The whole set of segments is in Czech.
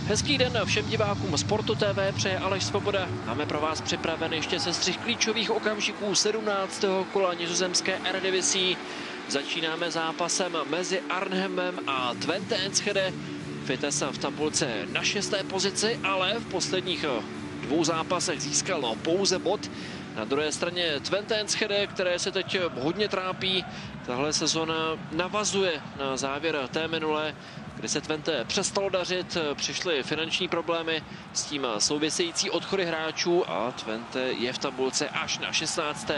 Hezký den všem divákům Sportu TV, přeje Aleš Svoboda. Máme pro vás připraven ještě sestřih klíčových okamžiků 17. kola nizozemské Eredivisie. Začínáme zápasem mezi Arnhemem a Twente Enschede. Vitesse v tabulce na 6. pozici, ale v posledních dvou zápasech získal pouze bod. Na druhé straně Twente Enschede, které se teď hodně trápí. Tahle sezona navazuje na závěr té minulé, kdy se Twente přestalo dařit, přišly finanční problémy, s tím související odchody hráčů a Twente je v tabulce až na 16.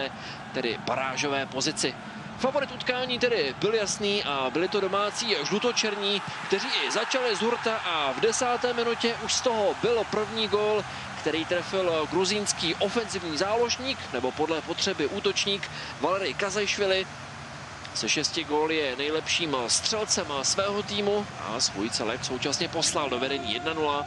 tedy barážové pozici. Favorit utkání tedy byl jasný a byli to domácí žlutočerní, kteří i začali z hurta a v 10. minutě už z toho byl první gól, který trefil gruzínský ofenzivní záložník, nebo podle potřeby útočník Valerij Kazajšvili. Se 6 góly je nejlepším střelcem svého týmu a svůj celek současně poslal do vedení 1-0.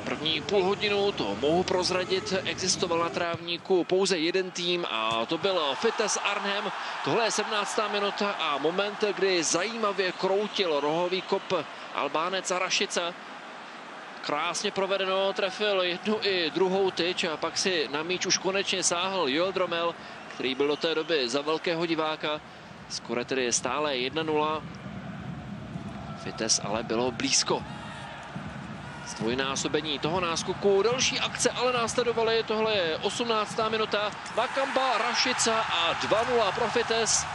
První půl hodinu, to mohu prozradit, existoval na trávníku pouze jeden tým a to byl Vitesse Arnhem. Tohle je 17. minuta a moment, kdy zajímavě kroutil rohový kop Albánec Rašica. Krásně provedeno, trefil jednu i druhou tyč a pak si na míč už konečně sáhl Joel Dromel, který byl do té doby za velkého diváka. Skoro tedy je stále 1-0. Vitesse ale bylo blízko zdvojnásobení toho náskoku. Další akce ale následovaly. Tohle je 18. minuta. Nakamba, Rašica a 2-0 pro Vitesse.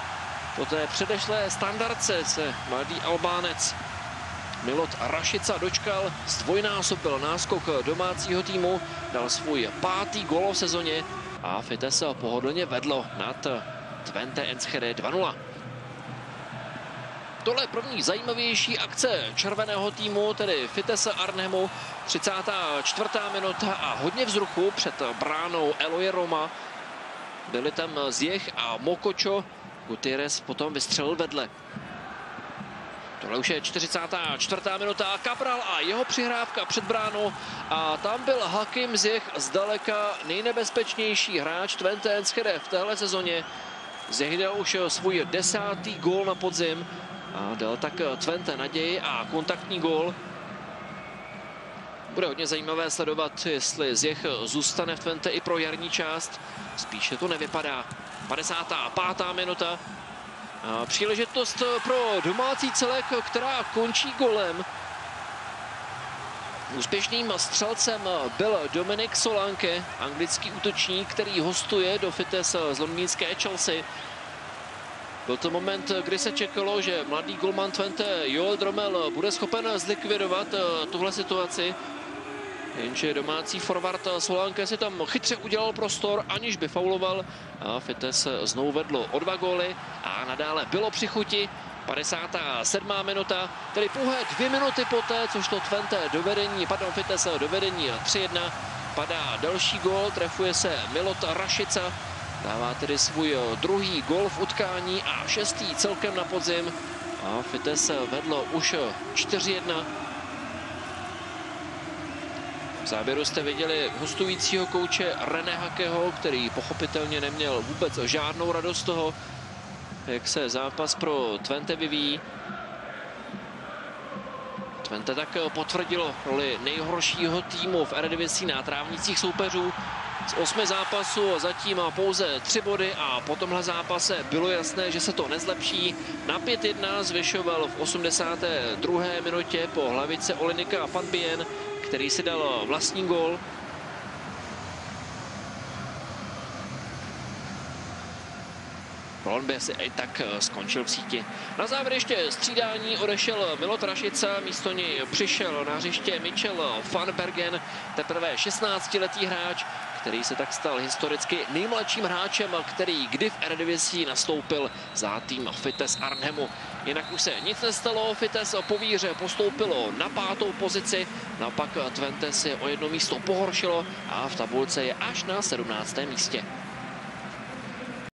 Po té předešlé standardce se mladý Albánec Milot Rašica dočkal, zdvojnásobil náskok domácího týmu, dal svůj 5. gól v sezóně a Vitesse pohodlně vedlo nad Twente Enschede 2-0. Tohle je první zajímavější akce červeného týmu, tedy Vitesse Arnhemu, 34. minuta a hodně vzruchu před bránou Eloje Roma. Byli tam Ziyech a Mokočo, Gutierrez potom vystřelil vedle. Tohle už je 44. minuta, Cabral a jeho přihrávka před bránou a tam byl Hakim Ziyech zdaleka nejnebezpečnější hráč Twente Enschede v téhle sezóně. Ziyech dal už svůj 10. gól na podzim a dal tak Twente naději a kontaktní gól. Bude hodně zajímavé sledovat, jestli Ziyech zůstane v Twente i pro jarní část. Spíše to nevypadá. 55. minuta. Příležitost pro domácí celek, která končí golem. Úspěšným střelcem byl Dominik Solanke, anglický útočník, který hostuje do Vitesse z londýnské Chelsea. Byl to moment, kdy se čekalo, že mladý golman Twente Joel Dromel bude schopen zlikvidovat tuhle situaci. Jenže domácí forward Solanke si tam chytře udělal prostor, aniž by fauloval. A Vitesse znovu vedlo o 2 góly a nadále bylo při chuti. 57. minuta, tedy pouhé 2 minuty poté, což to Vitesse do vedení 3-1. Padá další gól, trefuje se Milot Rašica. Dává tedy svůj 2. gól v utkání a 6. celkem na podzim. A Vitesse vedlo už 4-1. V záběru jste viděli hostujícího kouče René Hakeho, který pochopitelně neměl vůbec žádnou radost z toho, jak se zápas pro Twente vyvíjí. Twente tak potvrdilo roli nejhoršího týmu v Eredivisie na trávnicích soupeřů. Z 8 zápasů zatím má pouze 3 body a po tomhle zápase bylo jasné, že se to nezlepší. Na 5-1 zvyšoval v 82. minutě po hlavice Olinika Van Bien, který si dal vlastní gól. Colombia si i tak skončil v síti. Na závěr ještě střídání, odešel Milot Rašica, místo něj přišel na hřiště Michel van Bergen, teprve 16letý hráč, který se tak stal historicky nejmladším hráčem, který kdy v Eredivisie nastoupil za tým Vitesse Arnhemu. Jinak už se nic nestalo, Vitesse po výhře postoupilo na 5. pozici, naopak Twente si o 1 místo pohoršilo a v tabulce je až na 17. místě.